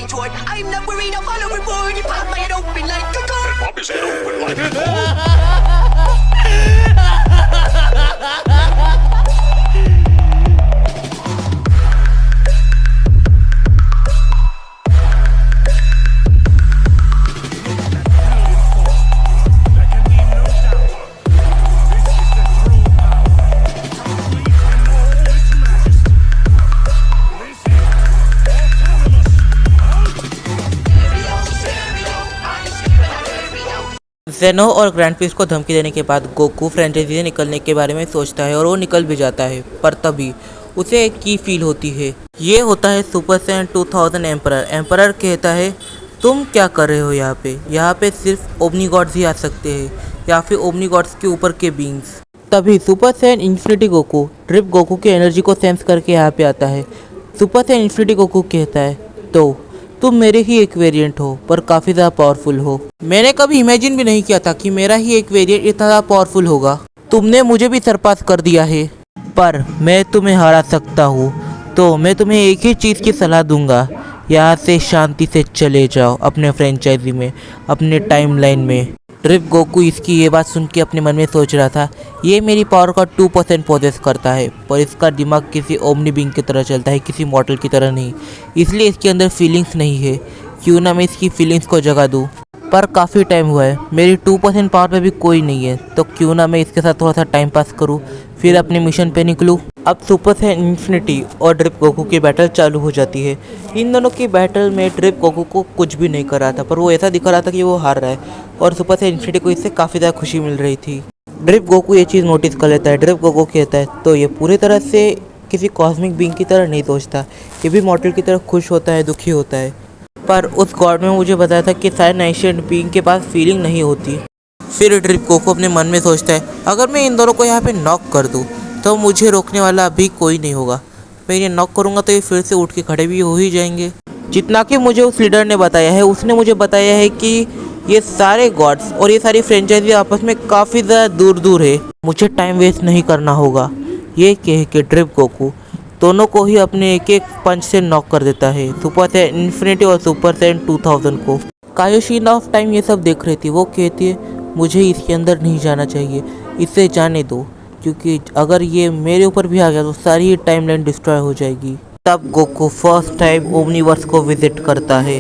Detroit. I'm not worried, I'll follow reward. You pop my head open like a gun. Pop his head open like a gun. जेनो और grand piece को धमकी देने के बाद Goku franchise से निकलने के बारे में सोचता है और वो निकल भी जाता है, पर तभी उसे एक की फील होती है। ये होता है सुपर सैयन 2000 एम्परर। एम्परर कहता है, तुम क्या कर रहे हो यहाँ पे? यहाँ पे सिर्फ ओमनी गॉड्स ही आ सकते हैं या फिर ओमनी गॉड्स के ऊपर के बींग्स। तभी super Saiyan infinity Goku drip Goku की एनर्जी को सेंस करके यहाँ पे आता है। सुपर सैयन इन्फिनिटी गोकू कहता है, तो तुम मेरे ही एक वेरिएंट हो पर काफ़ी ज़्यादा पावरफुल हो। मैंने कभी इमेजिन भी नहीं किया था कि मेरा ही एक वेरिएंट इतना ज़्यादा पावरफुल होगा। तुमने मुझे भी सरपास कर दिया है, पर मैं तुम्हें हरा सकता हूँ। तो मैं तुम्हें एक ही चीज़ की सलाह दूंगा, यहाँ से शांति से चले जाओ अपने फ्रेंचाइजी में, अपने टाइमलाइन में। ड्रिप गोकू इसकी ये बात सुन के अपने मन में सोच रहा था, ये मेरी पावर का 2% पोजेस करता है, पर इसका दिमाग किसी ओमनी बींग की तरह चलता है, किसी मॉडल की तरह नहीं। इसलिए इसके अंदर फीलिंग्स नहीं है। क्यों ना मैं इसकी फीलिंग्स को जगा दूँ। पर काफ़ी टाइम हुआ है, मेरी 2% पावर पे भी कोई नहीं है, तो क्यों ना मैं इसके साथ थोड़ा सा टाइम पास करूँ, फिर अपने मिशन पे निकलूँ। अब सुपर सैयन इन्फिनिटी और ड्रिप गोकू की बैटल चालू हो जाती है। इन दोनों की बैटल में ड्रिप गोकू को कुछ भी नहीं कर रहा था, पर वो ऐसा दिखा रहा था कि वो हार रहा है, और सुपर सैयन इन्फिनिटी को इससे काफ़ी ज़्यादा खुशी मिल रही थी। ड्रिप गोकू ये चीज़ नोटिस कर लेता है। ड्रिप गोकू कहता है, तो ये पूरी तरह से किसी कॉस्मिक बीइंग की तरह नहीं सोचता, ये भी मॉडल की तरह खुश होता है, दुखी होता है। पर उस गॉड में मुझे बताया था कि सारे एंशिएंट बीइंग के पास फीलिंग नहीं होती। फिर ड्रिप गोकू अपने मन में सोचता है, अगर मैं इन दोनों को यहाँ पे नॉक कर दूँ तो मुझे रोकने वाला अभी कोई नहीं होगा। मैं इन्हें नॉक करूँगा तो ये फिर से उठ के खड़े भी हो ही जाएंगे। जितना कि मुझे उस लीडर ने बताया है, उसने मुझे बताया है कि ये सारे गॉड्स और ये सारी फ्रेंचाइजी आपस में काफ़ी ज़्यादा दूर दूर है, मुझे टाइम वेस्ट नहीं करना होगा। ये कह के ड्रिप गोकू दोनों को ही अपने एक एक पंच से नॉक कर देता है, सुपर सैयन इन्फिनिटी और सुपर सैयन 2000 को। कायोशीन ऑफ टाइम ये सब देख रही थी। वो कहती है, मुझे इसके अंदर नहीं जाना चाहिए, इसे जाने दो, क्योंकि अगर ये मेरे ऊपर भी आ गया तो सारी ही टाइमलाइन डिस्ट्रॉय हो जाएगी। तब गोकू फर्स्ट टाइम ओमनीवर्स को विजिट करता है।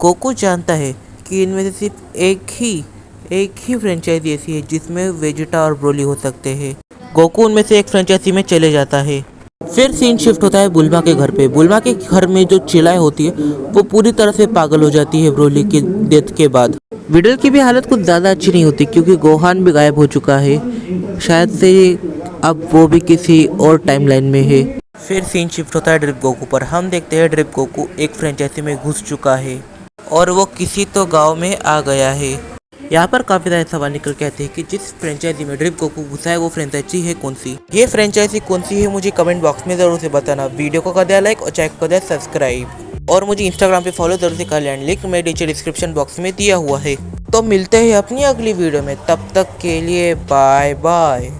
गोकू जानता है कि इनमें से सिर्फ एक ही फ्रेंचाइजी ऐसी है जिसमें वेजिटा और ब्रोली हो सकते हैं। गोकू उनमें से एक फ्रेंचाइजी में चले जाता है। फिर सीन शिफ्ट होता है बुल्मा के घर पे। बुल्मा के घर में जो चिलाए होती है वो पूरी तरह से पागल हो जाती है ब्रोली की डेथ के बाद। विडल की भी हालत कुछ ज़्यादा अच्छी नहीं होती, क्योंकि गोहान भी गायब हो चुका है, शायद से अब वो भी किसी और टाइमलाइन में है। फिर सीन शिफ्ट होता है ड्रिप गोकू पर। हम देखते हैं ड्रिप गोकू एक फ्रेंचाइजी में घुस चुका है और वो किसी तो गांव में आ गया है। यहाँ पर काफ़ी सारे सवाल निकल के आते हैं कि जिस फ्रेंचाइजी में ड्रिप गोकू घुसा है वो फ्रेंचाइजी है कौन सी। ये फ्रेंचाइजी कौन सी है मुझे कमेंट बॉक्स में ज़रूर से बताना। वीडियो को कर दिया लाइक और चैनल को कर दिया सब्सक्राइब, और मुझे इंस्टाग्राम पे फॉलो जरूर से कर लेना, लिंक मेरे नीचे डिस्क्रिप्शन बॉक्स में दिया हुआ है। तो मिलते हैं अपनी अगली वीडियो में, तब तक के लिए बाय बाय।